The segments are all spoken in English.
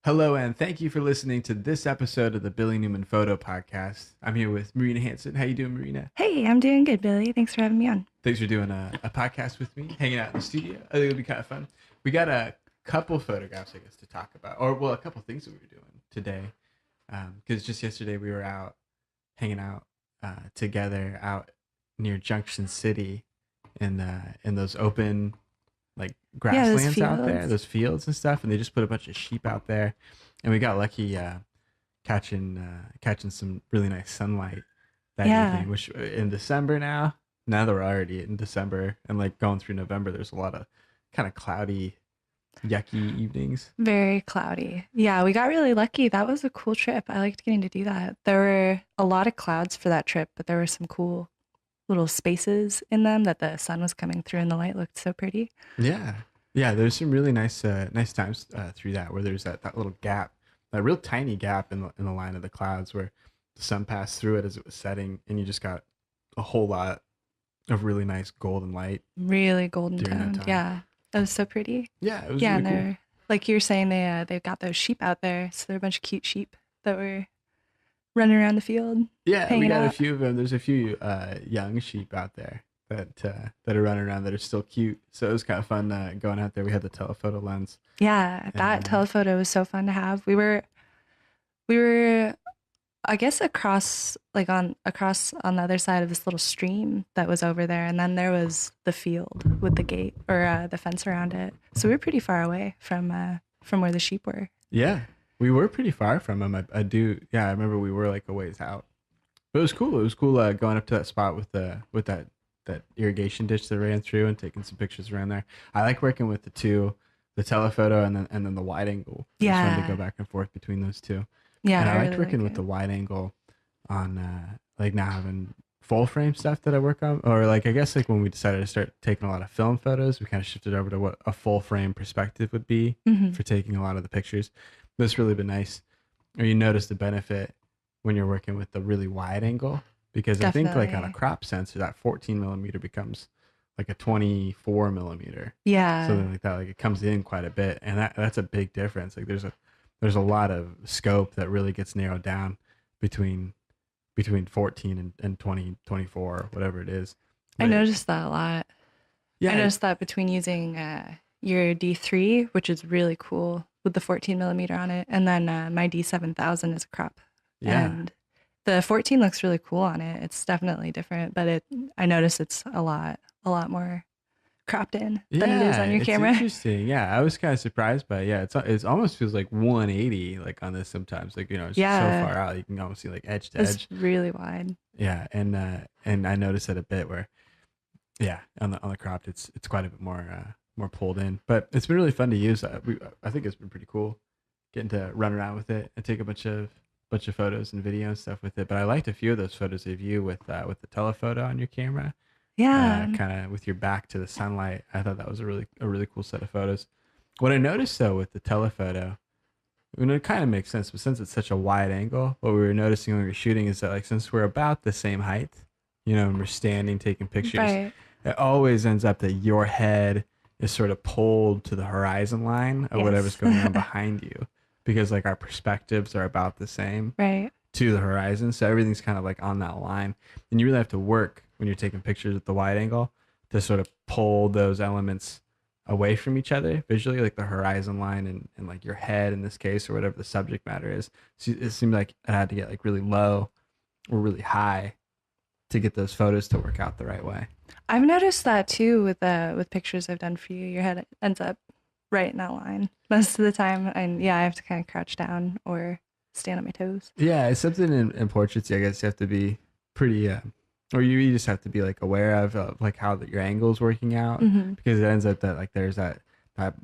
Hello, and thank you for listening to this episode of the Billy Newman Photo Podcast. I'm here with Marina Hansen. How you doing, Marina? Hey, I'm doing good, Billy. Thanks for having me on. Thanks for doing a podcast with me, hanging out in the studio. I think it'll be kind of fun. We got a couple photographs, I guess, to talk about, or well, a couple things that we were doing today. Because just yesterday we were out hanging out together out near Junction City in those open like Yeah, those grasslands out there, fields. those fields and stuff, and they just put a bunch of sheep out there, and we got lucky catching some really nice sunlight that Yeah, evening. Which in December now that we're already in December and like going through November, there's a lot of kind of cloudy, yucky evenings. very cloudy. Yeah, we got really lucky. That was a cool trip. I liked getting to do that. There were a lot of clouds for that trip, but there were some cool little spaces in them that the sun was coming through and the light looked so pretty. Yeah, yeah. There's some really nice times through that where there's that little gap, that real tiny gap in the line of the clouds where the sun passed through it as it was setting, and you just got a whole lot of really nice golden light Really golden during that toned. time. Yeah, it was so pretty. Yeah, it was Yeah, really and cool. they're like you were saying, they've got those sheep out there. So they're a bunch of cute sheep that were running around the field, Yeah, we hanging got a out. few of them. There's a few young sheep out there that are running around that are still cute. So it was kind of fun going out there. We had the telephoto lens, Yeah, and that telephoto was so fun to have. We were I guess across on the other side of this little stream that was over there, and then there was the field with the gate or the fence around it. So we were pretty far away from where the sheep were. yeah, we were pretty far from them. I do. Yeah, I remember we were like a ways out, but it was cool. It was cool going up to that spot with that irrigation ditch that ran through and taking some pictures around there. I like working with the telephoto and then the wide angle. It was fun to go Yeah, back and forth between those two. yeah, And I I liked really working like with it. the wide angle on like now having full frame stuff that I work on, or like I guess like when we decided to start taking a lot of film photos, we kind of shifted over to what a full frame perspective would be Hmm. for taking a lot of the pictures. That's really been nice. Or you notice the benefit when you're working with the really wide angle because I think like on a Definitely. crop sensor that 14 millimeter becomes like a 24 millimeter, Yeah, something like that. Like it comes in quite a bit, and that's a big difference. Like there's a lot of scope that really gets narrowed down between 14 and 20 24, whatever it is. I But noticed that a lot. I yeah, noticed that between using your D3, which is really cool with the 14 millimeter on it, and then my D7000 is a crop. yeah, And the 14 looks really cool on it. It's definitely different, but I noticed it's a lot more cropped in than it is yeah, on your it's camera. interesting. Yeah, I was kind of surprised, but yeah, it's almost feels like 180 like on this sometimes. Like it's so Yeah, far out you can almost see like edge to it's edge. really wide. Yeah, and I noticed it a bit where yeah, on the cropped it's quite a bit more pulled in, but it's been really fun to use. I think it's been pretty cool getting to run around with it and take a bunch of photos and video and stuff with it. But I liked a few of those photos of you with the telephoto on your camera, Yeah, kind of with your back to the sunlight. I thought that was a really cool set of photos. What I noticed though with the telephoto, I mean, it kind of makes sense, but since it's such a wide angle, what we were noticing when we were shooting is that like since we're about the same height, and we're standing taking pictures, right. it always ends up that your head is sort of pulled to the horizon line of whatever's Yes. going on behind you because like our perspectives are about the same Right. to the horizon. So everything's kind of like on that line. And you really have to work when you're taking pictures at the wide angle to sort of pull those elements away from each other visually, like the horizon line and like your head in this case, or whatever the subject matter is. So it seemed like I had to get like really low or really high to get those photos to work out the right way. I've noticed that too with pictures I've done for you. Your head ends up right in that line most of the time, and yeah, I have to kind of crouch down or stand on my toes. Yeah, it's something in portraits. I guess you have to be pretty, or you just have to be like aware of like how your angle is working out Hmm. because it ends up that like there's that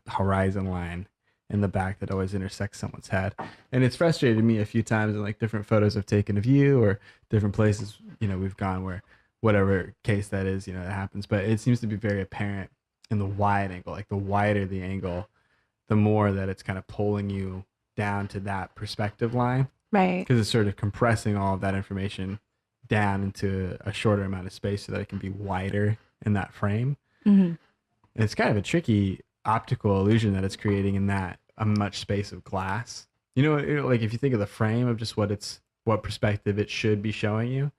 horizon line in the back that always intersects someone's head, and it's frustrated me a few times in like different photos I've taken of you or different places we've gone where whatever case that is that happens, but it seems to be very apparent in the wide angle. Like the wider the angle, the more that it's kind of pulling you down to that perspective line Right. because it's sort of compressing all of that information down into a shorter amount of space so that it can be wider in that frame. Hmm. And it's kind of a tricky optical illusion that it's creating in that a much space of glass. Like if you think of the frame of just what perspective it should be showing you,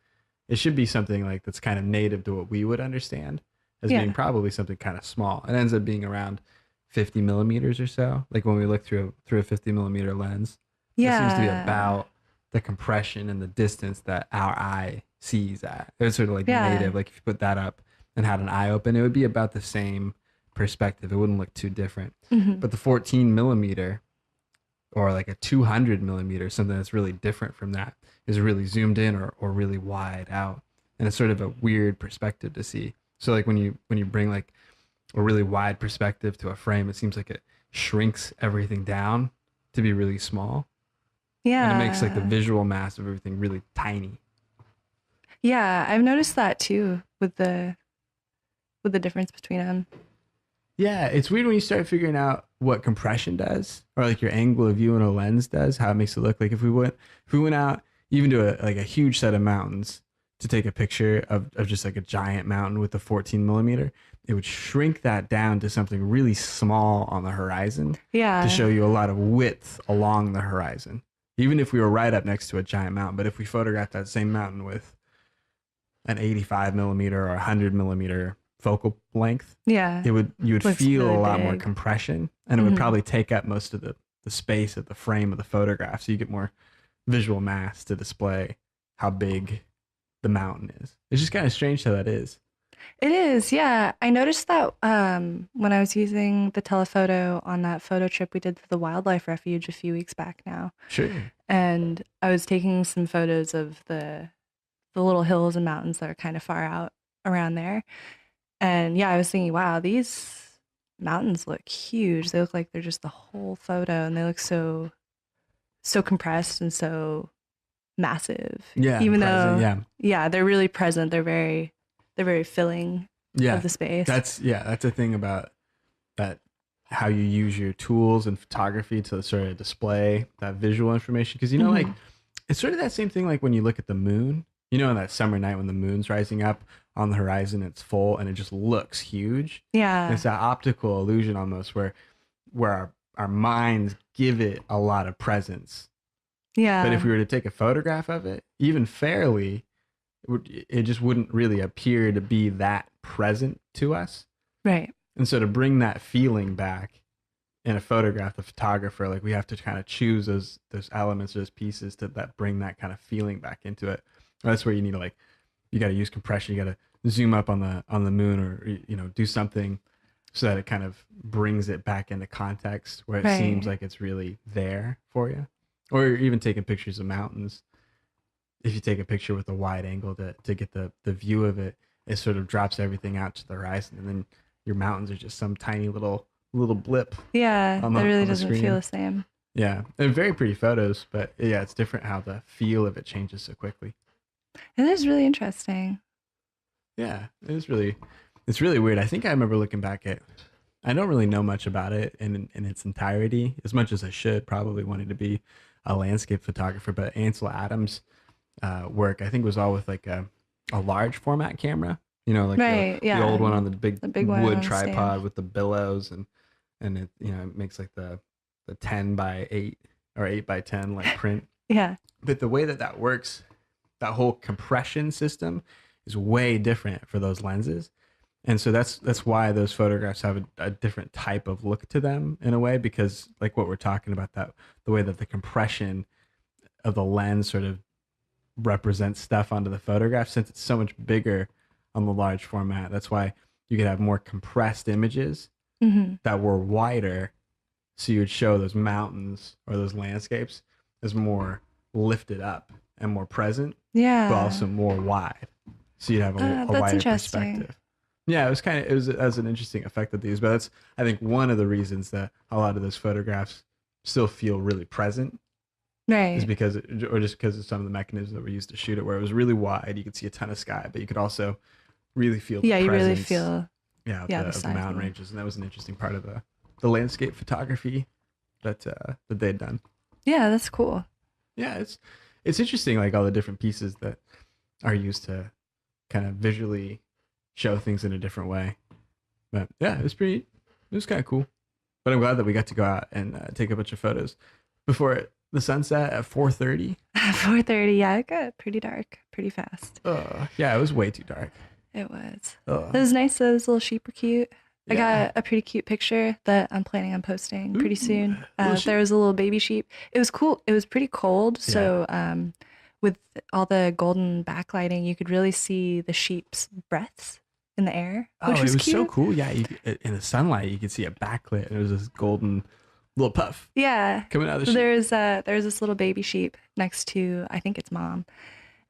it should be something like that's kind of native to what we would understand as being Yeah. probably something kind of small. It ends up being around 50 millimeters or so. Like when we look through a 50 millimeter lens, that seems to be Yeah. about the compression and the distance that our eye sees at. It's sort of like Yeah. native. Like if you put that up and had an eye open, it would be about the same perspective. It wouldn't look too different. Hmm. But the 14 millimeter or like a 200 millimeter, something that's really different from that, is really zoomed in or really wide out. And it's sort of a weird perspective to see. So like when you bring like a really wide perspective to a frame, it seems like it shrinks everything down to be really small. And it makes like the Yeah. visual mass of everything really tiny. Yeah. I've noticed that too with the difference between them. Yeah, it's weird when you start figuring out what compression does, or like your angle of view in a lens does, how it makes it look. Like if we went out even to a huge set of mountains to take a picture of just like a giant mountain with a 14 millimeter, it would shrink that down to something really small on the horizon to Yeah. show you a lot of width along the horizon. Even if we were right up next to a giant mountain, but if we photographed that same mountain with an 85 millimeter or 100 millimeter focal length, Yeah. you would Looks feel really a lot more big. compression, and it would Hmm. probably take up most of the space of the frame of the photograph, so you get more visual mass to display how big the mountain is. It's just kind of strange how that is. It is, yeah. I noticed that when I was using the telephoto on that photo trip we did to the wildlife refuge a few weeks back now, Sure. and I was taking some photos of the little hills and mountains that are kind of far out around there. And yeah, I was thinking, wow, these mountains look huge. They look like they're just the whole photo, and they look so compressed and so massive. Yeah, and Even present. though, Yeah, yeah, they're really present. They're very filling of yeah. the space. That's a thing about that, how you use your tools and photography to sort of display that visual information. Because like Hmm. it's sort of that same thing like when you look at the moon. On that summer night when the moon's rising up on the horizon, it's full and it just looks huge. And Yeah, it's that optical illusion almost where our minds give it a lot of presence. But if yeah, we were to take a photograph of it, even fairly, it just wouldn't really appear to be that present to us. right. And so to bring that feeling back in a photograph, the photographer, like we have to kind of choose those elements, those pieces that bring that kind of feeling back into it. That's where you need to like, you got to use compression. You got to zoom up on the moon, or do something so that it kind of brings it back into context where it seems Right. like it's really there for you. Or even taking pictures of mountains. If you take a picture with a wide angle to get the view of it, it sort of drops everything out to the horizon, and then your mountains are just some tiny little blip Yeah, on that the really on the doesn't feel screen. the same. Yeah, and very pretty photos, but yeah, it's different how the feel of it changes so quickly. It is really interesting. Yeah, it's really weird. I think I remember looking back at. I don't really know much about it in its entirety, as much as I should. Probably wanted to be a landscape photographer, but Ansel Adams' work I think was all with like a large format camera. Like Right, the old yeah, one on the big the big one wood on the stand. tripod with the billows, and it it makes like the 10 by 8 or 8 by 10 like print. Yeah, But the way that works, that whole compression system is way different for those lenses. And so that's why those photographs have a different type of look to them in a way, because like what we're talking about, that the way that the compression of the lens sort of represents stuff onto the photograph, since it's so much bigger on the large format, that's why you could have more compressed images hmm, that were wider, so you would show those mountains or those landscapes as more lifted up and more present, but also yeah. more wide, so you'd have a That's wider interesting. perspective. Yeah, it was an interesting effect of these, but that's I think one of the reasons that a lot of those photographs still feel really present is Right. because or just because of some of the mechanisms that were used to shoot it, where it was really wide, you could see a ton of sky, but you could also really feel the Yeah, you really presence, feel, yeah, yeah, the of the mountain sizing. ranges, and that was an interesting part of the landscape photography that they'd done. Yeah, that's cool. Yeah, it's interesting, like all the different pieces that are used to kind of visually show things in a different way. But yeah, it was kind of cool. But I'm glad that we got to go out and take a bunch of photos before the sunset at 4:30. 4:30. Yeah, it got pretty dark pretty fast. Yeah, it was way too dark. It was. Ugh. It was nice. Those little sheep were cute. I Yeah. got a pretty cute picture that I'm planning on posting pretty Ooh, soon. little sheep. There was a little baby sheep. It was cool. It was pretty cold, so with all the golden backlighting, you could really see the sheep's breaths in the air, which Oh, was it was cute. so cool. Yeah, in the sunlight, you could see it backlit, and it was this golden little puff Yeah. coming out of the So sheep. there's this little baby sheep next to, I think it's mom,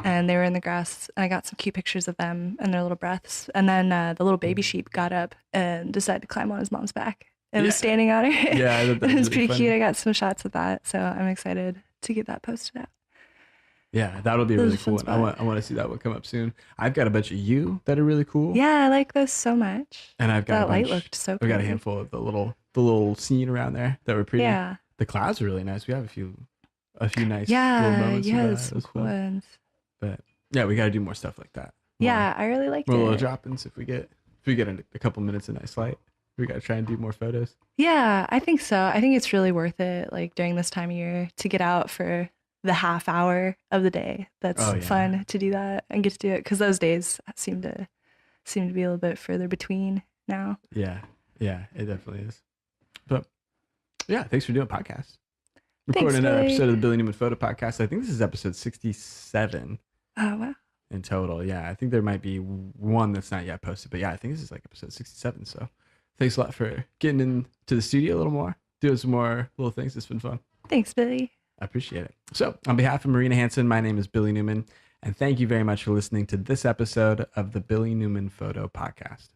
and they were in the grass, and I got some cute pictures of them and their little breaths. And then the little baby sheep got up and decided to climb on his mom's back and was Yeah. standing on her. Yeah, I thought that It was really pretty funny. cute. I got some shots of that, so I'm excited to get that posted out. Yeah, that'll be That was really a fun cool. And spot. I want to see that one come up soon. I've got a bunch of you that are really cool. Yeah, I like those so much. And I've got That a light bunch, looked so I've got a pretty. handful of the little scene around there that were pretty. Yeah. The clouds are really nice. We have a few nice little Yeah, moments. yeah, of there's that. It some was cool fun. ones. But yeah, we got to do more stuff like that. Yeah, I really liked More little it. drop-ins if we get a couple minutes of nice light. We got to try and do more photos. Yeah, I think so. I think it's really worth it, like during this time of year, to get out for the half hour of the day. That's Oh, yeah. fun to do that and get to do it, because those days seem to be a little bit further between now. Yeah, it definitely is. But yeah, thanks for doing a podcast. Thanks, Recording another Billy. episode of the Billy Newman Photo Podcast. I think this is episode 67 Oh wow. in total. Yeah, I think there might be one that's not yet posted, but yeah, I think this is like episode 67. So thanks a lot for getting into the studio a little more, doing some more little things. It's been fun. Thanks, Billy. I appreciate it. So on behalf of Marina Hansen, my name is Billy Newman, and thank you very much for listening to this episode of the Billy Newman Photo Podcast.